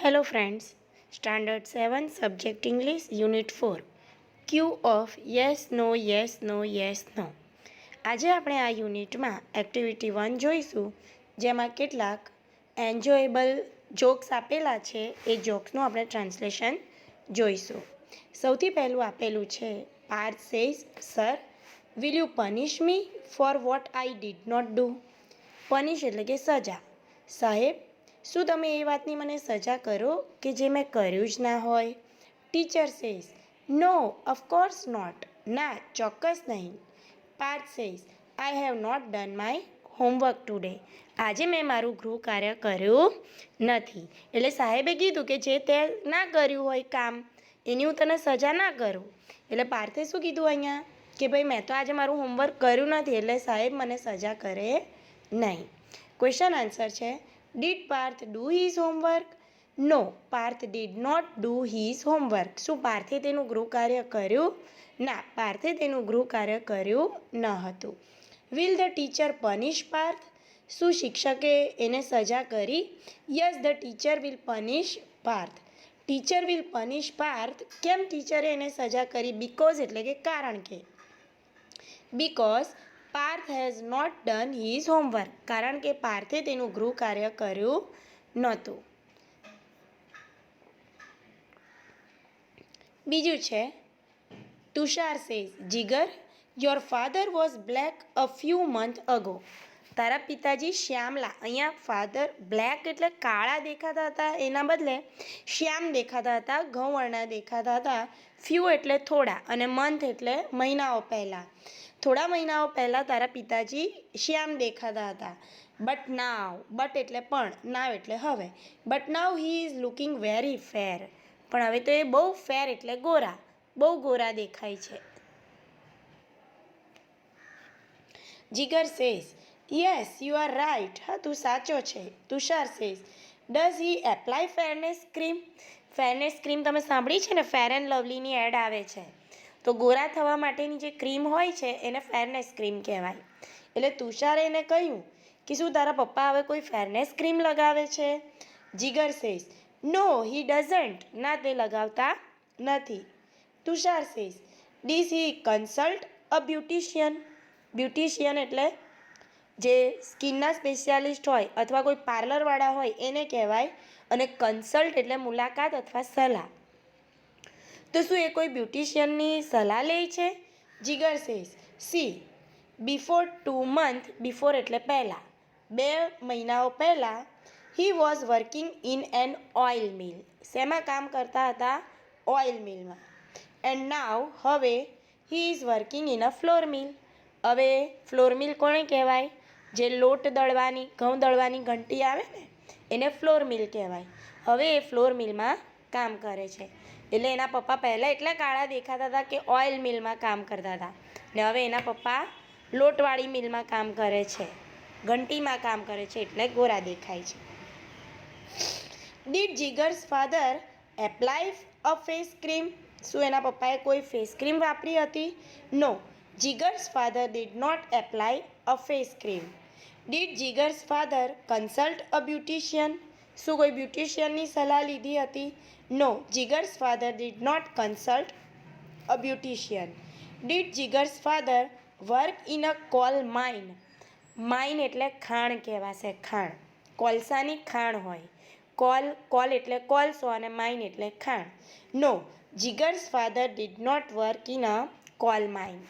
Hello friends, Standard 7 Subject English Unit 4 Q of Yes, No, Yes, No, Yes, No. આજે આપણે આ યુનિટમાં activity 1 જોઈશું જેમાં કેટલાક એન્જોયેબલ જોક્સ આપેલા છે એ જોક્સનું આપણે ટ્રાન્સલેશન જોઈશું. સૌથી પહેલું આપેલું છે Parth says sir will you punish me for what I did not do. Punish એટલે કે સજા. સાહેબ શું તમે એ વાતની મને સજા કરો કે જે મેં કર્યું જ ના હોય. Teacher says no of course not. ના ચોક્કસ નહીં. Parth says I have not done my homework today. આજે મેં મારું ગૃહ કાર્ય કર્યું નથી. એટલે સાહેબે કીધું કે જે તે ના કર્યું હોય કામ એની હું તને સજા ના કરું. એટલે પાર્થે શું કીધું અહીંયા કે ભાઈ મેં તો આજે મારું હોમવર્ક કર્યું નથી એટલે સાહેબ મને સજા કરે નહીં. ક્વેશ્ચન આન્સર છે did Parth do his homework? No, Parth did not do his homework. શું પાર્થે તેનું ગૃહ કાર્ય કર્યું? ના, પાર્થે તેનું ગૃહ કાર્ય કર્યું ન હતું. Will the teacher punish Parth? શું શિક્ષકે એને સજા કરી? Yes, the teacher will punish Parth. Teacher will punish Parth. કેમ ટીચરે એને સજા કરી? બીકોઝ એટલે કે કારણ કે. Because Parth has not done his homework. કારણ કે પાર્થે તેનું ગૃહ કાર્ય કર્યું નહોતું. બીજું છે Tushar says Jigar your father was black a few month ago. તારા પિતાજી શ્યામલા, અહીંયા ફાધર બ્લેક એટલે કાળા દેખાતા હતા એના બદલે શ્યામ દેખાતા હતા, ઘઉંવર્ણા દેખાતા હતા. ફ્યુ એટલે થોડા અને મંથ એટલે મહિનાઓ પહેલાં. થોડા મહિનાઓ પહેલાં તારા પિતાજી શ્યામ દેખાતા હતા. બટ નાવ, બટ એટલે પણ, નાવ એટલે હવે. But now he is looking very fair. પણ હવે તો એ બહુ ફેર એટલે ગોરા, બહુ ગોરા દેખાય છે. Jigar says yes you are right. હા તું સાચો છે. Tushar says does he apply fairness cream? Fairness cream તમે સાંભળી છે ને, ફેર એન્ડ લવલીની એડ આવે છે. તો ગોરા થવા માટેની જે ક્રીમ હોય છે એને ફેરનેસ ક્રીમ કહેવાય. એટલે તુષારે એને કહ્યું કે શું તારા પપ્પા હવે કોઈ ફેરનેસ ક્રીમ લગાવે છે? Jigar says no he doesn't. ના તે લગાવતા નથી. Tushar says does he consult a beautician? Beautician એટલે જે સ્કિનના સ્પેશિયાલિસ્ટ હોય અથવા કોઈ પાર્લરવાળા હોય એને કહેવાય. અને કન્સલ્ટ એટલે મુલાકાત અથવા સલાહ. તો શું એ કોઈ બ્યુટિશિયનની સલાહ લે છે? Jigar says see before 2 months, before એટલે પહેલાં, 2 મહિનાઓ પહેલાં he was working in an oil mill. શેમાં કામ કરતા હતા? ઓઇલ મિલમાં. એન્ડ નાવ હવે he is working in a flour mill. હવે ફ્લોર મિલ કોને કહેવાય? જે લોટ દળવાની, ઘઉં દળવાની ઘંટી આવે ને એને ફ્લોર મિલ કહેવાય. હવે એ ફ્લોર મિલમાં કામ કરે છે. એટલે એના પપ્પા પહેલાં એટલા કાળા દેખાતા હતા કે ઓઇલ મિલમાં કામ કરતા હતા. ને હવે એના પપ્પા લોટવાળી મિલમાં કામ કરે છે, ઘંટીમાં કામ કરે છે એટલે ગોરા દેખાય છે. Did Jigar's father apply a face cream? શું એના પપ્પાએ કોઈ ફેસ ક્રીમ વાપરી હતી? No, Jigar's father did not apply a face cream. Did Jigar's father consult a beautician? શું કોઈ બ્યુટિશિયનની સલાહ લીધી હતી? No, Jigar's father did not consult a beautician. Did Jigar's father work in a coal mine? Mine એટલે ખાણ કહેવાશે, ખાણ. કોલસાની ખાણ હોય. કોલ એટલે કોલસો અને માઇન એટલે ખાણ. No, Jigar's father did not work in a coal mine.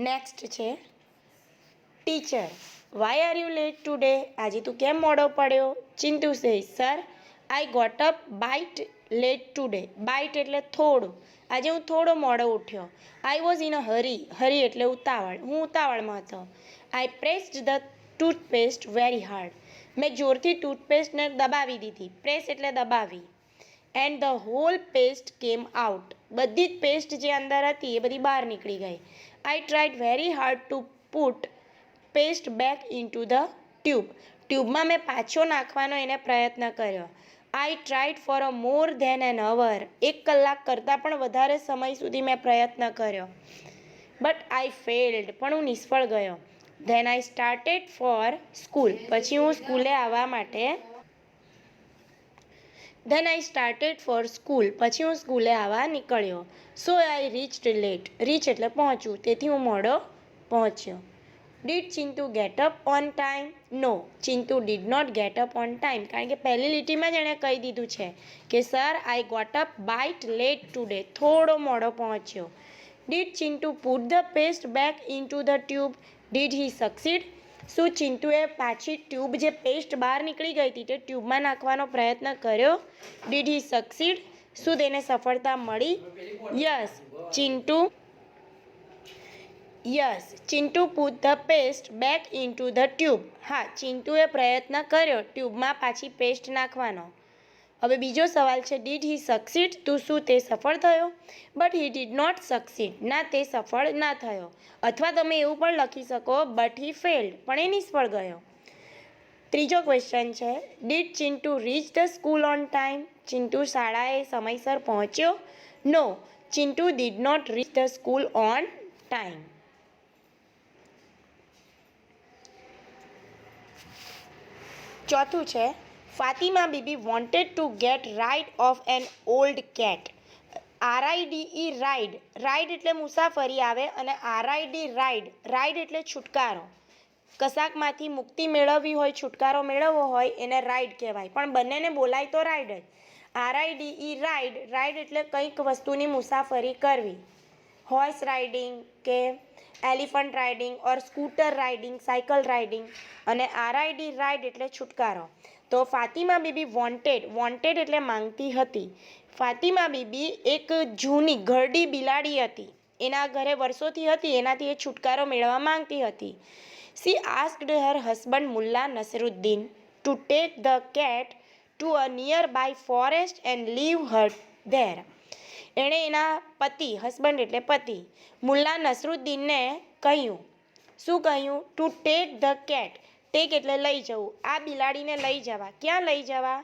Next છે teacher why are you late today? આજે તું કેમ મોડો પડ્યો? Chintu says sir I got up bit late today. Bit એટલે થોડું. આજે હું થોડો મોડો ઉઠ્યો. આઈ વોઝ ઇન અ હરી. હરી એટલે ઉતાવળ. હું ઉતાવળમાં હતો. I pressed the toothpaste very hard. મેં જોરથી ટૂથપેસ્ટને દબાવી દીધી. પ્રેસ એટલે દબાવી. And the whole paste came out. બધી જ પેસ્ટ જે અંદર હતી એ બધી બહાર નીકળી ગઈ. I tried very hard to put paste back into the tube. ટ્યુબમાં મેં પાછો નાખવાનો એને પ્રયત્ન કર્યો. I tried for a more than an hour. 1 કલાક કરતાં પણ વધારે સમય સુધી મેં પ્રયત્ન કર્યો. But I failed. પણ હું નિષ્ફળ ગયો. Then I started for school. પછી હું સ્કૂલે આવવા માટે then I started for school. પછી હું સ્કૂલે આવવા નીકળ્યો. So I reached late. Reach એટલે પહોંચવું, તેથી હું મોડો પહોંચ્યો. Did Chintu get up on time? No, Chintu did not get up on time. કારણ કે પહેલી લીટીમાં જ એણે કહી દીધું છે કે sir I got up bit late today. થોડો મોડો પહોંચ્યો. Did Chintu put the paste back into the tube? Did he succeed? શું ચિંટુએ પાછી ટ્યુબ જે પેસ્ટ બહાર નીકળી ગઈ હતી તે ટ્યુબમાં નાખવાનો પ્રયત્ન કર્યો? Did he succeed? શું તેને સફળતા મળી? Yes, Chintu put the paste back into the tube. હા, ચિંટુએ પ્રયત્ન કર્યો ટ્યુબમાં પાછી પેસ્ટ નાખવાનો. હવે બીજો સવાલ છે ડીડ હી સક્સીડ? તો શું તે સફળ થયો? But he did not succeed. ના, તે સફળ ના થયો. અથવા તમે એવું પણ લખી શકો બટ હી ફેલ્ડ, પણ એ નિષ્ફળ ગયો. ત્રીજો ક્વેશ્ચન છે did Chintu reach the school on time? Chintu શાળાએ સમયસર પહોંચ્યો? No, Chintu did not reach the school on time. ચોથું છે Fatima Bibi wanted to get ride of an old cat. RIDE ride. Ride એટલે મુસાફરી આવે અને RID રાઇડ. રાઇડ એટલે છુટકારો. કશાકમાંથી મુક્તિ મેળવવી હોય, છુટકારો મેળવવો હોય એને રાઇડ કહેવાય, પણ બંનેને બોલાય તો રાઇડ જ. RIDE ride. રાઇડ એટલે કંઈક વસ્તુની મુસાફરી કરવી. હોર્સ રાઇડિંગ કે એલિફન્ટ રાઇડિંગ ઓર સ્કૂટર રાઇડિંગ, સાયકલ રાઇડિંગ. અને RID રાઇડ એટલે છુટકારો. તો ફાતિમા બીબી વોન્ટેડ. વોન્ટેડ એટલે માંગતી હતી. ફાતિમા બીબી એક જૂની ઘરડી બિલાડી હતી. એના ઘરે વર્ષોથી હતી, એનાથી એ છુટકારો મેળવવા માંગતી હતી. She asked her husband Mulla Nasruddin to take the cat to a nearby forest and leave her there. એણે એના પતિ, હસબન્ડ એટલે પતિ, મુલ્લા નસરુદ્દીનને કહ્યું. શું કહ્યું? To take the cat. Take એટલે લઈ જવું. આ બિલાડીને લઈ જવા. ક્યાં લઈ જવા?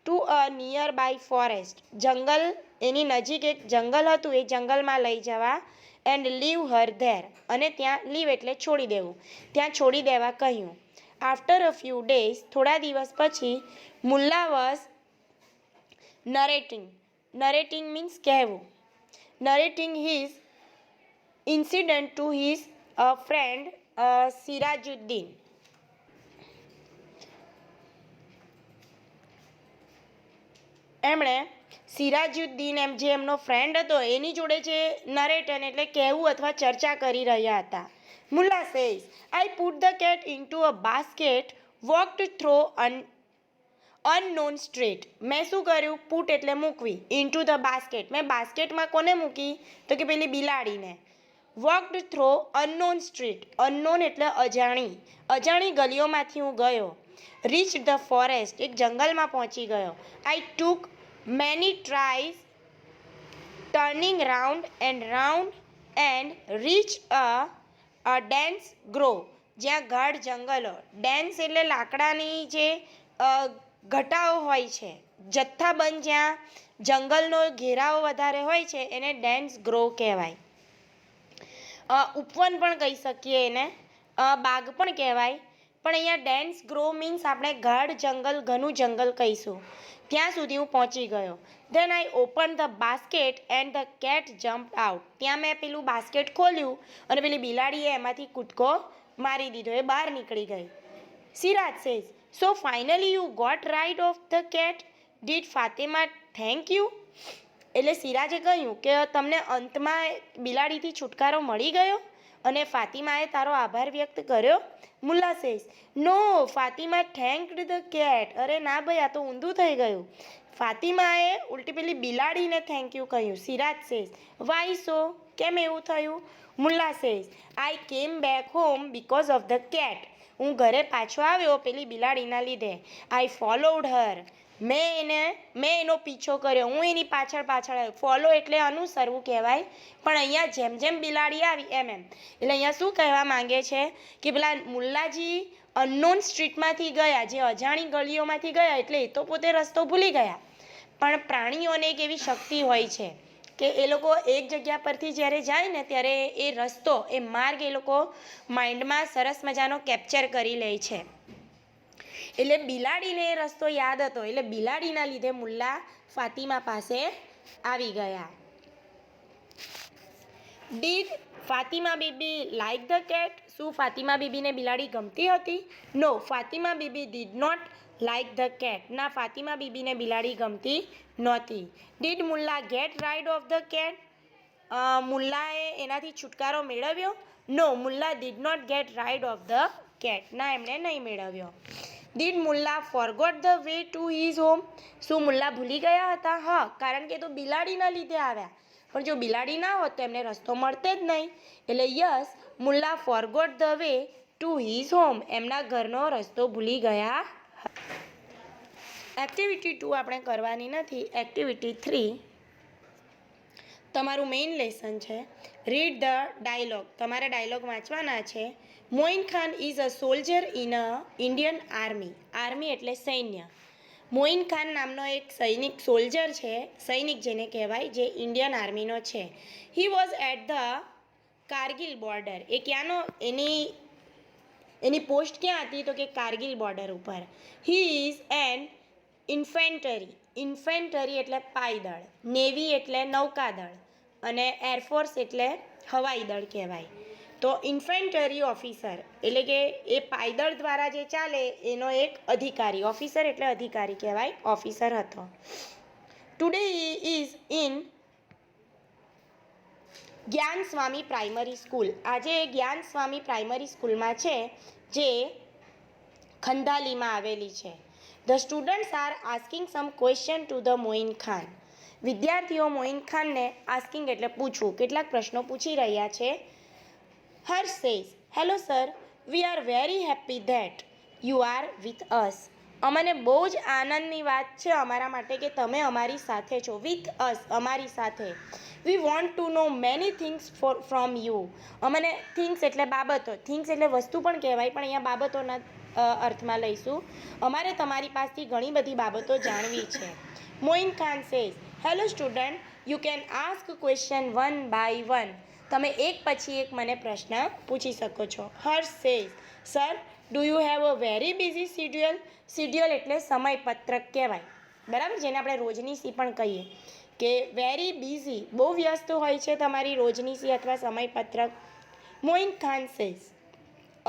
To a nearby forest. જંગલ, એની નજીક એક જંગલ હતું, એ જંગલમાં લઈ જવા. And leave her there. અને ત્યાં લીવ એટલે છોડી દેવું. ત્યાં છોડી દેવા કહ્યું. After a few days. થોડા દિવસ પછી Mulla was narrating. Narrating means કહેવું. Narrating his incident to his friend Sirajuddin. એમણે સિરાજુદ્દીન જે એમનો ફ્રેન્ડ હતો એની જોડે જે નરેટન એટલે કહેવું અથવા ચર્ચા કરી રહ્યા હતા. Mulla says I put the cat into a basket walked through unknown street. મેં શું કર્યું? પુટ એટલે મૂકવી. Into the basket. મેં બાસ્કેટમાં કોને મૂકી? તો કે પેલી બિલાડીને. Walked through unknown street. Unknown એટલે અજાણી. અજાણી ગલીઓમાંથી હું ગયો. Reach the forest. એક જંગલમાં પહોંચી ગયો. I took many tries turning round and reach a dense grove. જ્યાં ગાઢ જંગલો. ડેન્સ એટલે લાકડાની જે ઘટાઓ હોય છે, જથ્થાબંધ જ્યાં જંગલનો ઘેરાવો વધારે હોય છે એને ડેન્સ ગ્રોવ કહેવાય. ઉપવન પણ કહી શકીએ એને, બાગ પણ કહેવાય. પણ અહીંયા ડેન્સ ગ્રોવ મીન્સ આપણે ગાઢ જંગલ, ઘનું જંગલ કહીશું. ત્યાં સુધી હું પહોંચી ગયો. Then I open the basket and the cat jump out. ત્યાં મેં પેલું બાસ્કેટ ખોલ્યું અને પેલી બિલાડીએ એમાંથી કૂદકો મારી દીધો, એ બહાર નીકળી ગઈ. Siraj says so finally you got rid of the cat. Did Fatima thank you? એટલે સિરાજે કહ્યું કે તમને અંતમાં બિલાડીથી છુટકારો મળી ગયો અને ફાતિમાએ તારો આભાર વ્યક્ત કર્યો. Mulla says no, Fatima thanked the cat. અરે ના ભાઈ, આ તો ઊંધું થઈ ગયું. ફાતિમાએ ઉલટી પેલી બિલાડીને થેન્ક યુ કહ્યું. સિરાજ સેઝ વાય સો? કેમ એવું થયું? મુલ્લા સેઝ આઈ કેમ back home because of the cat. હું ઘરે પાછો આવ્યો પેલી બિલાડીના લીધે. આઈ ફોલોડ હર. મેં એનો પીછો કર્યો. હું એની પાછળ આવ્યો. ફોલો એટલે અનુસરવું કહેવાય, પણ અહીંયા જેમ જેમ બિલાડી આવી એમ. એટલે અહીંયા શું કહેવા માંગે છે કે પેલા મુલ્લાજી અનનોન સ્ટ્રીટમાંથી ગયા, જે અજાણી ગલીઓમાંથી ગયા, એટલે એ તો પોતે રસ્તો ભૂલી ગયા. પણ પ્રાણીઓને એક એવી શક્તિ હોય છે કે એ લોકો એક જગ્યા પરથી જ્યારે જાય ને ત્યારે એ રસ્તો, એ માર્ગ એ લોકો માઇન્ડમાં સરસ મજાનો કેપ્ચર કરી લે છે. એટલે બિલાડીને એ રસ્તો યાદ હતો એટલે બિલાડીના લીધે મુલ્લા ફાતિમા પાસે આવી ગયા. Did Fatima Bibi like the cat? શું ફાતિમા બીબીને બિલાડી ગમતી હતી? No, Fatima Bibi did not like the cat. ના, ફાતિમા બીબીને બિલાડી ગમતી નહોતી. Did Mulla get ride of the cat? મુલ્લાએ એનાથી છુટકારો મેળવ્યો? No, Mulla did not get ride of the cat. ના, એમણે નહીં મેળવ્યો. Did Mulla forgot the way to his home? શું મુલ્લા ભૂલી ગયા હતા? હા, કારણ કે તો બિલાડીના લીધે આવ્યા. પણ જો બિલાડી ના હોત તો એમને રસ્તો મળતે જ નહીં. એટલે yes, Mulla forgot the way to his home. એમના ઘરનો રસ્તો ભૂલી ગયા. એક્ટિવિટી 2 આપણે કરવાની નથી. એક્ટિવિટી 3 તમારું મેઇન લેસન છે. Read the dialogue. તમારે ડાયલોગ વાંચવાના છે. Moin Khan is a soldier in a Indian army. Army એટલે સૈન્ય. મોઇન ખાન નામનો એક સૈનિક સોલ્જર છે, સૈનિક જેને કહેવાય, જે ઇન્ડિયન આર્મીનો છે. He was at the Kargil border. એ ક્યાંનો, એની પોસ્ટ ક્યાં હતી? તો કે કારગિલ બોર્ડર ઉપર. He is an ઇન્ફેન્ટરી. ઇન્ફેન્ટરી એટલે પાયદળ, નેવી એટલે નૌકાદળ અને એરફોર્સ એટલે હવાઈ દળ કહેવાય. તો ઇન્ફેન્ટરી ઓફિસર એટલે કે એ પાયદળ દ્વારા જે ચાલે એનો એક અધિકારી. ઓફિસર એટલે અધિકારી કહેવાય, ઓફિસર હતો. ટુડે ઇઝ ઇન જ્ઞાન સ્વામી પ્રાઇમરી સ્કૂલ. આજે જ્ઞાન સ્વામી પ્રાઇમરી સ્કૂલમાં છે, જે ખંધાલીમાં આવેલી છે. The students are asking some question to the Moin Khan. વિદ્યાર્થીઓ મોઇન ખાનને આસ્કિંગ એટલે પૂછવું, કેટલાક પ્રશ્નો પૂછી રહ્યા છે. Harsh says, hello sir, we are very happy that you are with us. અમને બહુ જ આનંદની વાત છે અમારા માટે કે તમે અમારી સાથે છો. વિથ અસ, અમારી સાથે. We want to know many things from you. અમને થિંગ્સ એટલે બાબતો, થિંગ્સ એટલે વસ્તુ પણ કહેવાય, પણ અહીંયા બાબતોના અર્થમાં લઈશું. અમારે તમારી પાસેથી ઘણી બધી બાબતો જાણવી છે. Moin Khan says, hello student, you can ask question one by one. તમે એક પછી એક મને પ્રશ્ન પૂછી શકો છો. Harsh says, sir, do you have a very busy schedule? Schedule એટલે સમયપત્રક કહેવાય, બરાબર, જેને આપણે રોજનીશી પણ કહીએ કે વેરી બિઝી, બહુ વ્યસ્ત હોય છે તમારી રોજનીશી અથવા સમયપત્રક. Moin Khan says,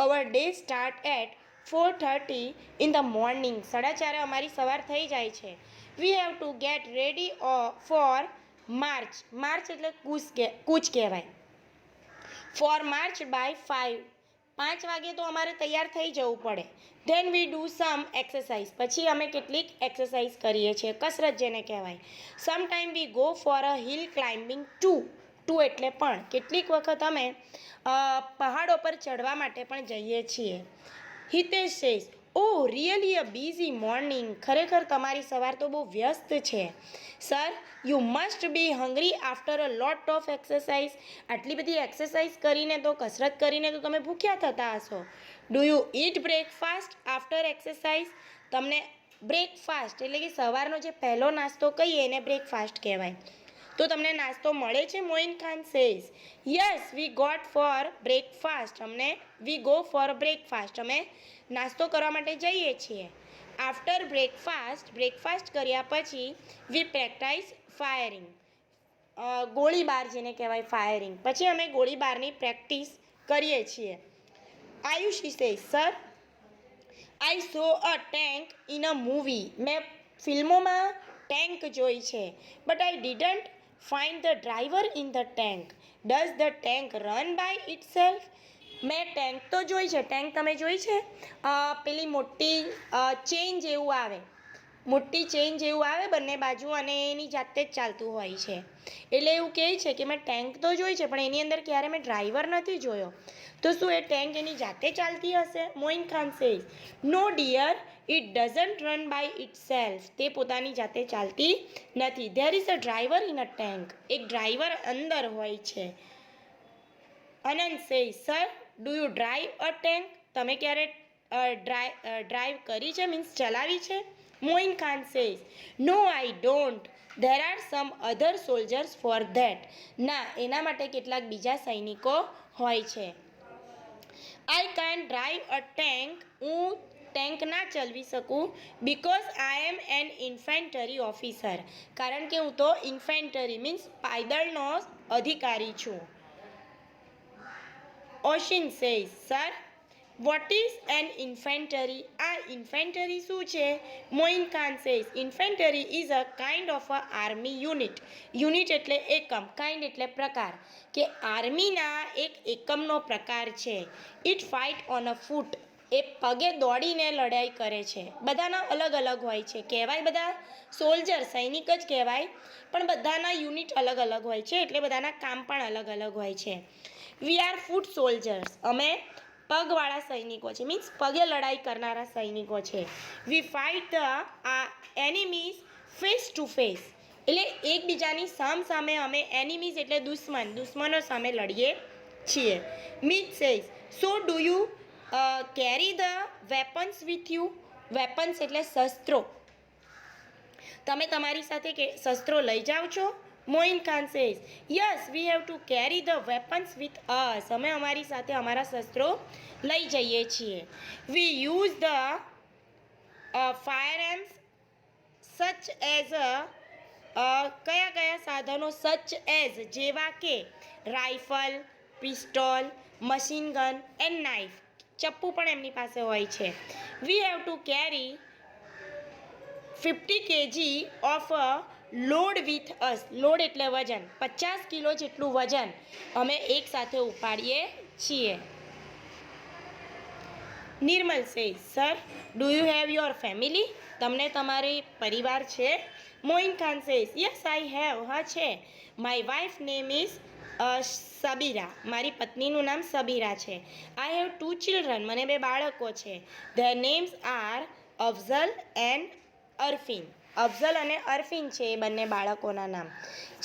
our day start at 4:30 in the morning. 4:30 અમારી સવાર થઈ જાય છે. We have to get ready for march. March એટલે કૂચ કહેવાય. Four March by 5. 5 વાગે તો અમારે તૈયાર થઈ જવું પડે. Then we do some exercise. પછી અમે કેટલીક એક્સરસાઇઝ કરીએ છીએ, કસરત જેને કહેવાય. Sometime we go for a hill climbing too એટલે પણ. કેટલીક વખત અમે પહાડો પર ચડવા માટે પણ જઈએ છીએ. Hitesh says, oh really a busy morning. ખરેખર તમારી સવાર તો બહુ વ્યસ્ત છે. Sir, you must be hungry after a lot of exercise. આટલી બધી એક્સરસાઇઝ કરીને તો, કસરત કરીને તો તમે ભૂખ્યા થતા હશો. Do you it breakfast after exercise? તમને બ્રેકફાસ્ટ એટલે કે સવારનો જે પહેલો નાસ્તો કહીએ એને બ્રેકફાસ્ટ કહેવાય. તો તમને નાસ્તો મળે છે? Moin Khan says, yes we got for breakfast. We go for breakfast. અમે નાસ્તો કરવા માટે જઈએ છીએ. આફ્ટર બ્રેકફાસ્ટ કર્યા પછી વી પ્રેક્ટાઇઝ ફાયરિંગ. ગોળીબાર જેને કહેવાય, ફાયરિંગ. પછી અમે ગોળીબારની પ્રેક્ટિસ કરીએ છીએ. Aayushi says, sir, I saw a tank in a movie. મેં ફિલ્મોમાં ટેન્ક જોઈ છે. But I didn't find the driver in the tank. Does the tank run by itself? મેં ટેન્ક તો જોઈ છે. ટેન્ક તમે જોઈ છે? પેલી મોટી ચેઇન જેવું આવે, મોટી ચેઇન જેવું આવે બંને બાજુ, અને એની જાતે જ ચાલતું હોય છે. એટલે એવું કહે છે કે મેં ટેન્ક તો જોઈ છે, પણ એની અંદર ક્યારે મેં ડ્રાઈવર નથી જોયો. તો શું એ ટેન્ક એની જાતે ચાલતી હશે? Moin Khan says, no dear, it doesn't run by itself. તે પોતાની જાતે ચાલતી નથી. There is a driver in a tank. એક ડ્રાઈવર અંદર હોય છે. Anant says, sir, do you drive a tank? તમે ક્યારે ડ્રાઈવ કરી છે, મીન્સ ચલાવી છે? Moin Khan says, no I don't. There are some other soldiers for that. ના, એના માટે કેટલાક બીજા સૈનિકો હોય છે. I can drive a tank. હું ટેન્ક ના ચલાવી શકું because I am an infantry officer, કારણ કે હું તો ઇન્ફેન્ટરી મીન્સ પાયદળનો અધિકારી છું. Oshin says sir what is an infantry? આ ઇન્ફેન્ટરી શું છે? Moin Khan says infantry is a kind of a army unit. Unit એટલે એકમ, કાઇન્ડ એટલે પ્રકાર, કે આર્મીના એક એકમનો પ્રકાર છે. ઇટ ફાઇટ ઓન અ ફૂટ, એ પગે દોડીને લડાઈ કરે છે. બધાના અલગ અલગ હોય છે, કહેવાય બધા સોલ્જર સૈનિક જ કહેવાય, પણ બધાના યુનિટ અલગ અલગ હોય છે, એટલે બધાના કામ પણ અલગ અલગ હોય છે. વી આર ફૂટ સોલ્જર્સ, અમે પગવાળા સૈનિકો છે, મીન્સ પગે લડાઈ કરનારા સૈનિકો છે. We fight the enemies face to face, એટલે એકબીજાની સામે અમે એનિમીઝ એટલે દુશ્મનો સામે લડીએ છીએ. Mit says so do you carry the weapons with you? Weapons એટલે શસ્ત્રો, તમે તમારી સાથે કે શસ્ત્રો લઈ જાઓ છો? Moin Khan says yes we have to carry the weapons with us, અમે અમારી સાથે અમારા શસ્ત્રો લઈ જઈએ છીએ. We use the firearms such as કયા સાધનો? સચ એઝ જેવા કે rifle, pistol, machine gun and knife, ચપ્પુ પણ એમની પાસે હોય છે. We have to carry 50 kg of load with us, load એટલે વજન, 50 કિલો જેટલું વજન અમે એક સાથે ઉપાડીએ છીએ. Nirmal says sir do you have your family? તમને તમારી પરિવાર છે? Moin Khan says yes I have, હા છે. My wife name is Sabira, મારી પત્નીનું નામ સબીરા છે. આઈ હેવ 2 ચિલ્ડ્રન, મને 2 બાળકો છે. Their names are Afzal and Arfin, Afzal અને અરફીન છે એ બંને બાળકોના નામ.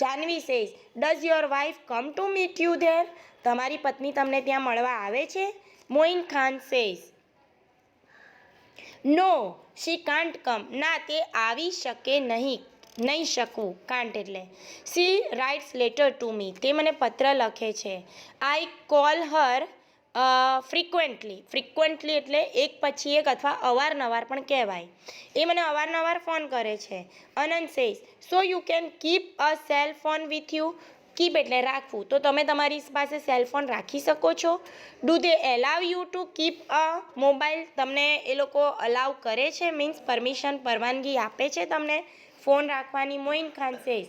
Janvi says does your wife come to meet you there? તમારી પત્ની તમને ત્યાં મળવા આવે છે? Moin Khan says no she can't come, ના તે આવી શકે નહીં શકવું, કાન્ટ એટલે. She writes letter to me, તે મને પત્ર લખે છે. આઈ કોલ હર ફ્રિક્વન્ટલી એટલે એક પછી એક અથવા અવારનવાર પણ કહેવાય. એ મને અવારનવાર ફોન કરે છે. Anant says so you can keep a cell phone with you? Keep એટલે રાખવું, તો તમે તમારી પાસે સેલફોન રાખી શકો છો? Do they એલાવ you two keep a mobile, તમને એ લોકો અલાવ કરે છે, મીન્સ પરવાનગી આપે છે તમને ફોન રાખવાની? Moin Khan says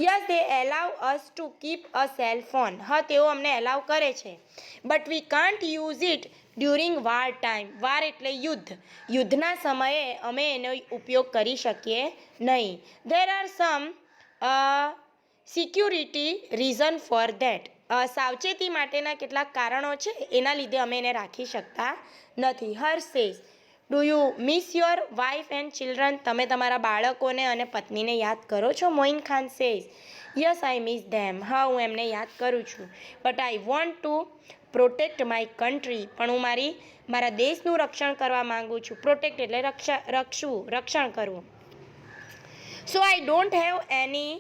yes they allow us to keep a cell phone, હા તેઓ અમને એલાવ કરે છે. But we can't use it during war time, war એટલે યુદ્ધ, યુદ્ધના સમયે અમે એનો ઉપયોગ કરી શકીએ નહીં. There are sum security reason for that, સાવચેતી માટેના કેટલાક કારણો છે, એના લીધે અમે એને રાખી શકતા નથી. Harsh says do you miss your wife and children? તમે તમારા બાળકોને અને પત્નીને યાદ કરો છો? Moin Khan says yes I miss them, હા હું એમને યાદ કરું છું. But I want to protect my country, પણ હું મારા દેશનું રક્ષણ કરવા માગું છું. પ્રોટેક્ટ એટલે રક્ષણ કરવું. So I don't have any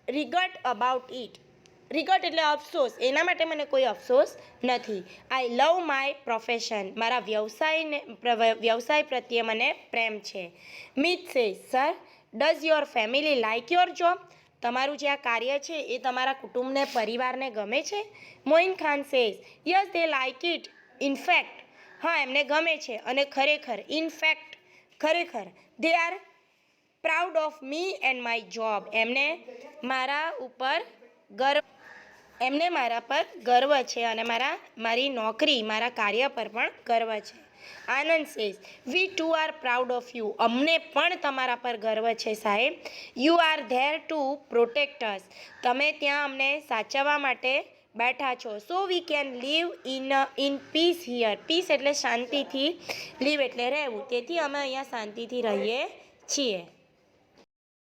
regret about it, regret એટલે અફસોસ, એના માટે મને કોઈ અફસોસ નથી. આઈ લવ માય પ્રોફેશન, મારા વ્યવસાય પ્રત્યે મને પ્રેમ છે. Mit says sir does your family like your job? તમારું જે આ કાર્ય છે એ તમારા કુટુંબને પરિવારને ગમે છે? Moin Khan says yes they like it in fact, હા એમને ગમે છે, અને ખરેખર ઇનફેક્ટ ખરેખર. They are proud of me and my job, એમને મારા પર ગર્વ છે અને મારી નોકરી, મારા કાર્ય પર પણ ગર્વ છે. Anand says we too are proud of you, અમને પણ તમારા પર ગર્વ છે સાહેબ. You are there to protect us, તમે ત્યાં અમને સાચવવા માટે બેઠા છો. So we can live in peace here, peace એટલે શાંતિથી, લીવ એટલે રહેવું, તેથી અમે અહીંયા શાંતિથી રહીએ છીએ.